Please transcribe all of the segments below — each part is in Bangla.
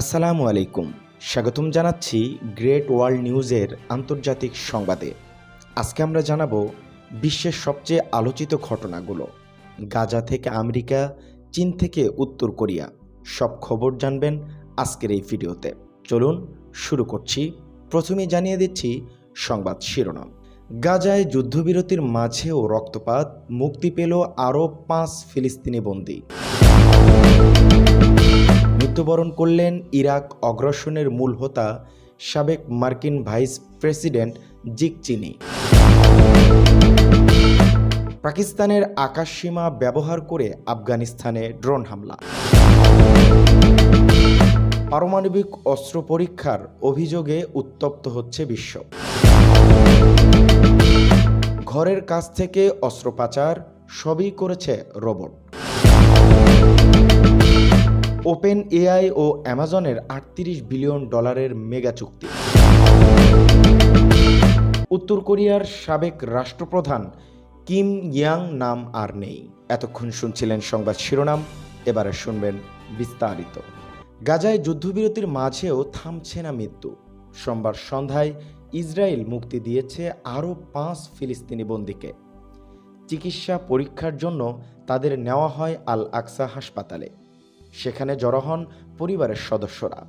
আসসালামু আলাইকুম। স্বাগতম জানাচ্ছি গ্রেট ওয়ার্ল্ড নিউজের আন্তর্জাতিক সংবাদে। আজকে আমরা জানাবো বিশ্বের সবচেয়ে আলোচিত ঘটনাগুলো। গাজা থেকে আমেরিকা, চীন থেকে উত্তর কোরিয়া, সব খবর জানবেন আজকের এই ভিডিওতে। চলুন শুরু করছি। প্রথমেই জানিয়ে দিচ্ছি সংবাদ শিরোনাম। গাজায় যুদ্ধবিরতির মাঝেও রক্তপাত, মুক্তি পেল আরও 5 ফিলিস্তিনি বন্দী। মৃত্যুবরণ করলেন ইরাক অগ্রাসনের মূল হোতা সাবেক মার্কিন ভাইস প্রেসিডেন্ট জিক চিনি। পাকিস্তানের আকাশসীমা ব্যবহার করে আফগানিস্তানে ড্রোন হামলা। পারমাণবিক অস্ত্র পরীক্ষার অভিযোগে উত্তপ্ত হচ্ছে বিশ্ব। ঘরের কাছ থেকে অস্ত্র পাচার সবই করেছে রোবট। ওপেন এআই ও অ্যামাজনের $38 বিলিয়ন মেগা চুক্তি। উত্তর কোরিয়ার সাবেক রাষ্ট্রপ্রধান কিম ইয়াং নাম আর নেই। এতক্ষণ শুনছিলেন সংবাদ শিরোনাম, এবারে শুনবেন বিস্তারিত। গাজায় যুদ্ধবিরতির মাঝেও থামছে না মৃত্যু। সোমবার সন্ধ্যায় ইসরায়েল মুক্তি দিয়েছে আরও 5 ফিলিস্তিনি বন্দীকে। চিকিৎসা পরীক্ষার জন্য তাদের নেওয়া হয় আল আকসা হাসপাতালে। সেখানে জড়ো হন পরিবারের সদস্যরা।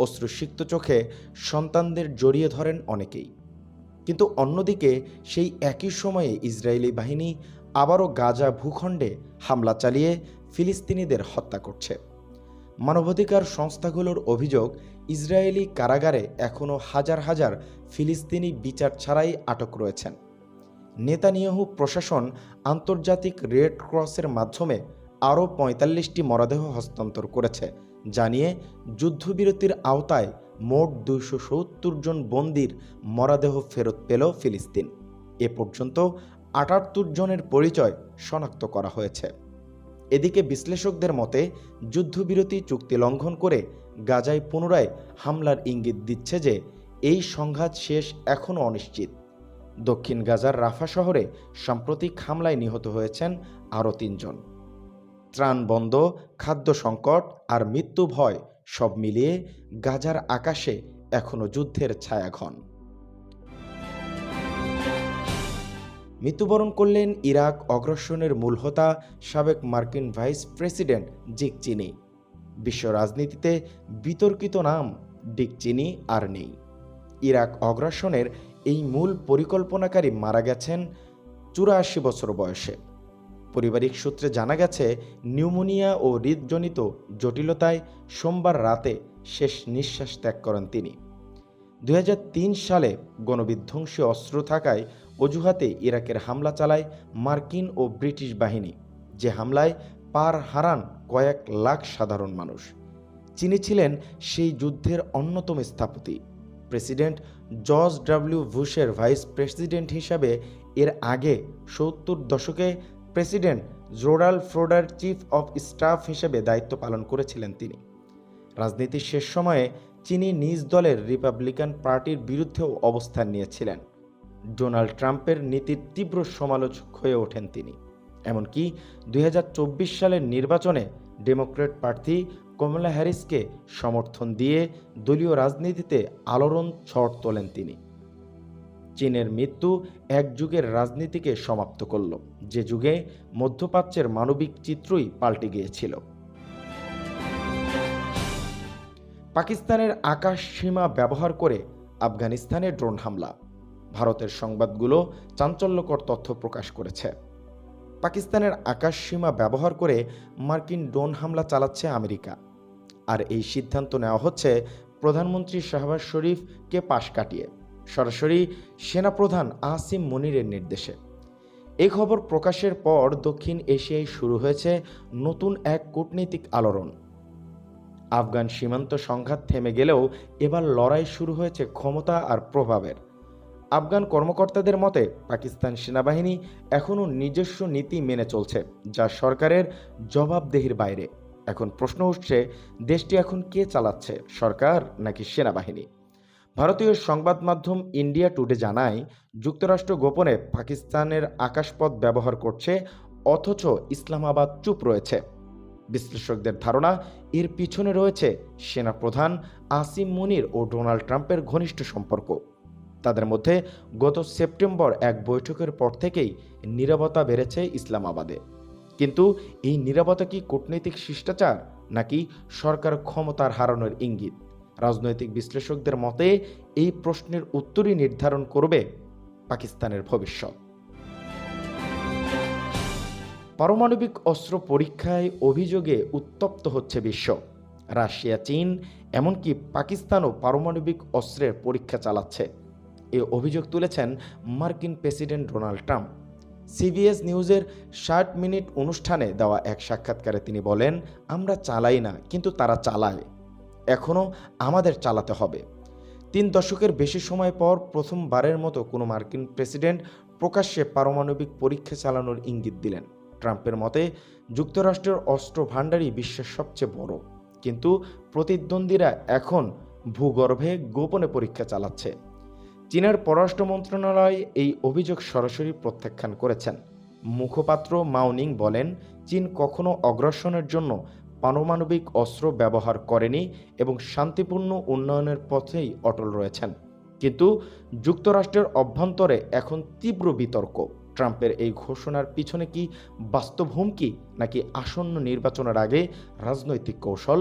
অশ্রুসিক্ত চোখে সন্তানদের জড়িয়ে ধরেন অনেকেই। কিন্তু অন্যদিকে সেই একই সময়ে ইসরায়েলি বাহিনী আবারও গাজা ভূখণ্ডে হামলা চালিয়ে ফিলিস্তিনিদের হত্যা করছে। মানবাধিকার সংস্থাগুলোর অভিযোগ, ইসরায়েলি কারাগারে এখনও হাজার হাজার ফিলিস্তিনি বিচার ছাড়াই আটক রয়েছেন। নেতানিয়াহু প্রশাসন আন্তর্জাতিক রেড ক্রসের মাধ্যমে আরও 45টি মরদেহ হস্তান্তর করেছে, জানিয়ে যুদ্ধবিরতির আওতায় মোট 270 জন বন্দির মরদেহ ফেরত পেল ফিলিস্তিন। এ পর্যন্ত 78 জনের পরিচয় শনাক্ত করা হয়েছে। এদিকে বিশ্লেষকদের মতে যুদ্ধবিরতি চুক্তি লঙ্ঘন করে গাজায় পুনরায় হামলার ইঙ্গিত দিচ্ছে যে এই সংঘাত শেষ এখনও অনিশ্চিত। দক্ষিণ গাজার রাফা শহরে সাম্প্রতিক হামলায় নিহত হয়েছেন আরও 3 জন। ত্রাণ বন্ধ, খাদ্য সংকট আর মৃত্যু ভয় সব মিলিয়ে গাজার আকাশে এখনও যুদ্ধের ছায়া ঘন। মৃত্যুবরণ করলেন ইরাক অগ্রাসনের মূল হোতা সাবেক মার্কিন ভাইস প্রেসিডেন্ট জিক চিনি। বিশ্ব রাজনীতিতে বিতর্কিত নাম ডিক চিনি আর নেই। ইরাক অগ্রাসনের এই মূল পরিকল্পনাকারী মারা গেছেন 84 বছর বয়সে। পারিবারিক সূত্রে জানা গেছে নিউমোনিয়া ও হৃদজনিত জটিলতায় সোমবার রাতে শেষ নিঃশ্বাস ত্যাগ করেন তিনি। 2003 সালে গণবিধ্বংসী অস্ত্র থাকায় অজুহাতে ইরাকের হামলা চালায় মার্কিন ও ব্রিটিশ বাহিনী, যে হামলায় পার হারান কয়েক লাখ সাধারণ মানুষ। চিনি ছিলেন সেই যুদ্ধের অন্যতম স্থপতি। প্রেসিডেন্ট জর্জ ডব্লিউ বুশের ভাইস প্রেসিডেন্ট হিসাবে এর আগে 70 দশকে প্রেসিডেন্ট জেরাল্ড ফোর্ডের চিফ অফ স্টাফ হিসেবে দায়িত্ব পালন করেছিলেন তিনি। রাজনীতির শেষ সময়ে চিনি নিজ দলের রিপাবলিকান পার্টির বিরুদ্ধেও অবস্থান নিয়েছিলেন। ডোনাল্ড ট্রাম্পের নীতির তীব্র সমালোচক হয়ে ওঠেন তিনি। এমনকি 2024 সালের নির্বাচনে ডেমোক্র্যাট প্রার্থী কমলা হ্যারিসকে সমর্থন দিয়ে দলীয় রাজনীতিতে আলোড়ন ঝড় তোলেন তিনি। চীনের মৃত্যু এক যুগের রাজনীতিকে সমাপ্ত করল, যে যুগে মধ্যপ্রাচ্যের মানবিক চিত্রই পাল্টে গিয়েছিল। পাকিস্তানের আকাশ সীমা ব্যবহার করে আফগানিস্তানে ড্রোন হামলা। ভারতের সংবাদগুলো চাঞ্চল্যকর তথ্য প্রকাশ করেছে। পাকিস্তানের আকাশ সীমা ব্যবহার করে মার্কিন ড্রোন হামলা চালাচ্ছে আমেরিকা। আর এই সিদ্ধান্ত নেওয়া হচ্ছে প্রধানমন্ত্রী শাহবাজ শরীফকে পাশ কাটিয়ে, সরাসরি সেনাপ্রধান আসিম মনিরের নির্দেশে। এই খবর প্রকাশের পর দক্ষিণ এশিয়ায় শুরু হয়েছে নতুন এক কূটনৈতিক আলোড়ন। আফগান সীমান্ত সংঘাত থেমে গেলেও এবার লড়াই শুরু হয়েছে ক্ষমতা আর প্রভাবের। আফগান কর্মকর্তাদের মতে পাকিস্তান সেনাবাহিনী এখনও নিজস্ব নীতি মেনে চলছে, যা সরকারের জবাবদিহির বাইরে। এখন প্রশ্ন উঠছে, দেশটি এখন কে চালাচ্ছে, সরকার নাকি সেনাবাহিনী? ভারতীয় সংবাদ মাধ্যম ইন্ডিয়া টুডে জানায়, যুক্তরাষ্ট্র গোপনে পাকিস্তানের আকাশপথ ব্যবহার করছে, অথচ ইসলামাবাদ চুপ রয়েছে। বিশ্লেষকদের ধারণা এর পিছনে রয়েছে সেনাপ্রধান আসিম মুনির ও ডোনাল্ড ট্রাম্পের ঘনিষ্ঠ সম্পর্ক। তাদের মধ্যে গত সেপ্টেম্বর এক বৈঠকের পর থেকেই নীরবতা বেড়েছে ইসলামাবাদে। কিন্তু এই নীরবতা কি কূটনৈতিক শিষ্টাচার নাকি সরকার ক্ষমতার হারানোর ইঙ্গিত? রাজনৈতিক বিশ্লেষকদের মতে এই প্রশ্নের উত্তরই নির্ধারণ করবে পাকিস্তানের ভবিষ্যৎ। পারমাণবিক অস্ত্র পরীক্ষায় অভিযোগে উত্তপ্ত হচ্ছে বিশ্ব। রাশিয়া, চীন, এমনকি পাকিস্তানও পারমাণবিক অস্ত্রের পরীক্ষা চালাচ্ছে। এ অভিযোগ তুলেছেন মার্কিন প্রেসিডেন্ট ডোনাল্ড ট্রাম্প। সিবিএস নিউজের 60 মিনিট অনুষ্ঠানে দেওয়া এক সাক্ষাৎকারে তিনি বলেন, আমরা চালাই না, কিন্তু তারা চালায়। এখনও আমাদের চালাতে হবে। 3 দশকের বেশি সময় পর প্রথমবারের মতো কোনো মার্কিন প্রেসিডেন্ট প্রকাশ্যে পারমাণবিক পরীক্ষা চালানোর ইঙ্গিত দিলেন। ট্রাম্পের মতে যুক্তরাষ্ট্রের অস্ত্র ভাণ্ডারই বিশ্বের সবচেয়ে বড়, কিন্তু প্রতিদ্বন্দ্বীরা এখন ভূগর্ভে গোপনে পরীক্ষা চালাচ্ছে। চীনের পররাষ্ট্র মন্ত্রণালয় এই অভিযোগ সরাসরি প্রত্যাখ্যান করেছেন। মুখপাত্র মাওনিং বলেন, চীন কখনো অগ্রাসনের জন্য পারমাণবিক অস্ত্র ব্যবহার করেনি এবং শান্তিপূর্ণ উন্নয়নের পথেই অটল রয়েছেন। কিন্তু যুক্তরাষ্ট্রের অভ্যন্তরে এখন তীব্র বিতর্ক। ট্রাম্পের এই ঘোষণার পিছনে কি বাস্তব হুমকি নাকি আসন্ন নির্বাচনের আগে রাজনৈতিক কৌশল?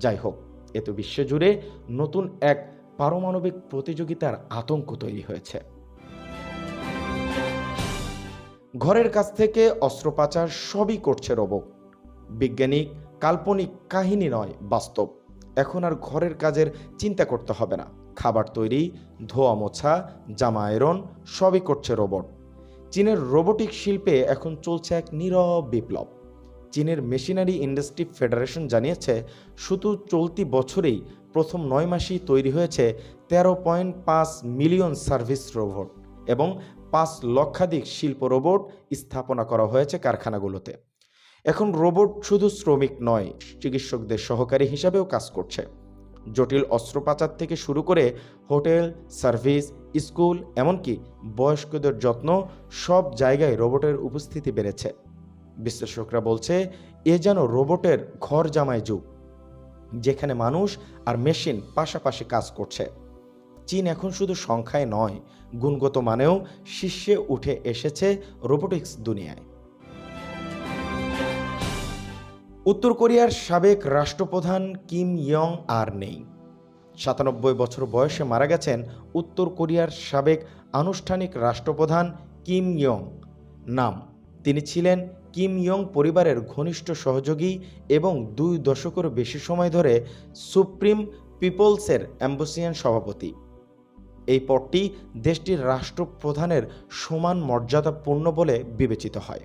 যাই হোক, এতে বিশ্বজুড়ে নতুন এক পারমাণবিক প্রতিযোগিতার আতঙ্ক তৈরি হয়েছে। ঘরের কাছ থেকে অস্ত্র পাচার সবই করছে রোবট। বৈজ্ঞানিক কাল্পনিক কাহিনী নয়, বাস্তব। এখন আর ঘরের কাজের চিন্তা করতে হবে না। খাবার তৈরি, ধোয়া মোছা, জামা আয়রন সবই করছে রোবট। চীনের রোবোটিক শিল্পে এখন চলছে এক নীরব বিপ্লব। চীনের মেশিনারি ইন্ডাস্ট্রি ফেডারেশন জানিয়েছে, শুধু চলতি বছরেই প্রথম 9 মাসেই তৈরি হয়েছে 13.5 মিলিয়ন সার্ভিস রোবট এবং 5 লক্ষাধিক শিল্প রোবট স্থাপনা করা হয়েছে কারখানাগুলোতে। এখন রোবট শুধু শ্রমিক নয়, চিকিৎসকদের সহকারী হিসাবেও কাজ করছে। জটিল অস্ত্র পাচার থেকে শুরু করে হোটেল, সার্ভিস, স্কুল, এমনকি বয়স্কদের যত্ন, সব জায়গায় রোবটের উপস্থিতি বেড়েছে। বিশ্লেষকরা বলছে, এ যেন রোবটের ঘর জামাই যুগ, যেখানে মানুষ আর মেশিন পাশাপাশি কাজ করছে। চীন এখন শুধু সংখ্যায় নয়, গুণগত মানেও শীর্ষে উঠে এসেছে রোবোটিক্স দুনিয়ায়। উত্তর কোরিয়ার সাবেক রাষ্ট্রপ্রধান কিম ইয়ং আর নেই। 97 বছর বয়সে মারা গেছেন উত্তর কোরিয়ার সাবেক আনুষ্ঠানিক রাষ্ট্রপ্রধান কিম ইয়ং নাম। তিনি ছিলেন কিম ইয়ং পরিবারের ঘনিষ্ঠ সহযোগী এবং 2 দশকের বেশি সময় ধরে সুপ্রিম পিপলসের অ্যাম্বাসিয়ান সভাপতি। এই পদটি দেশটির রাষ্ট্রপ্রধানের সমান মর্যাদাপূর্ণ বলে বিবেচিত হয়।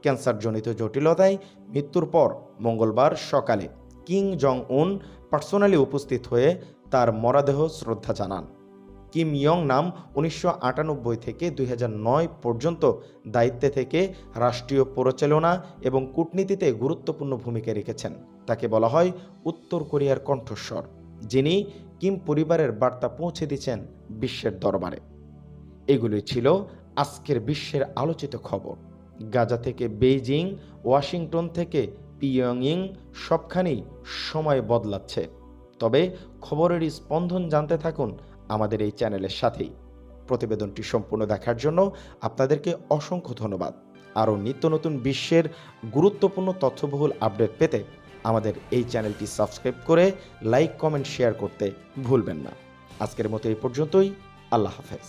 ক্যান্সারজনিত জটিলতায় মৃত্যুর পর মঙ্গলবার সকালে কিম জং উন পার্সোনালি উপস্থিত হয়ে তার মরদেহ শ্রদ্ধা জানান। কিম ইয়ং নাম 1998 থেকে 2009 পর্যন্ত দায়িত্বে থেকে রাষ্ট্রীয় পরিচালনা এবং কূটনীতিতে গুরুত্বপূর্ণ ভূমিকা রেখেছেন। তাকে বলা হয় উত্তর কোরিয়ার কণ্ঠস্বর, যিনি কিম পরিবারের বার্তা পৌঁছে দিচ্ছেন বিশ্বের দরবারে। এগুলোই ছিল আজকের বিশ্বের আলোচিত খবর। গাজা থেকে বেইজিং, ওয়াশিংটন থেকে পিয়ংইয়ং, সবখানেই সময় বদলাচ্ছে। তবে খবরের স্পন্দন জানতে থাকুন আমাদের এই চ্যানেলের সাথেই। প্রতিবেদনটি সম্পূর্ণ দেখার জন্য আপনাদেরকে অসংখ্য ধন্যবাদ। আরও নিত্য নতুন বিশ্বের গুরুত্বপূর্ণ তথ্যবহুল আপডেট পেতে আমাদের এই চ্যানেলটি সাবস্ক্রাইব করে লাইক, কমেন্ট, শেয়ার করতে ভুলবেন না। আজকের মতো এই পর্যন্তই। আল্লাহ হাফেজ।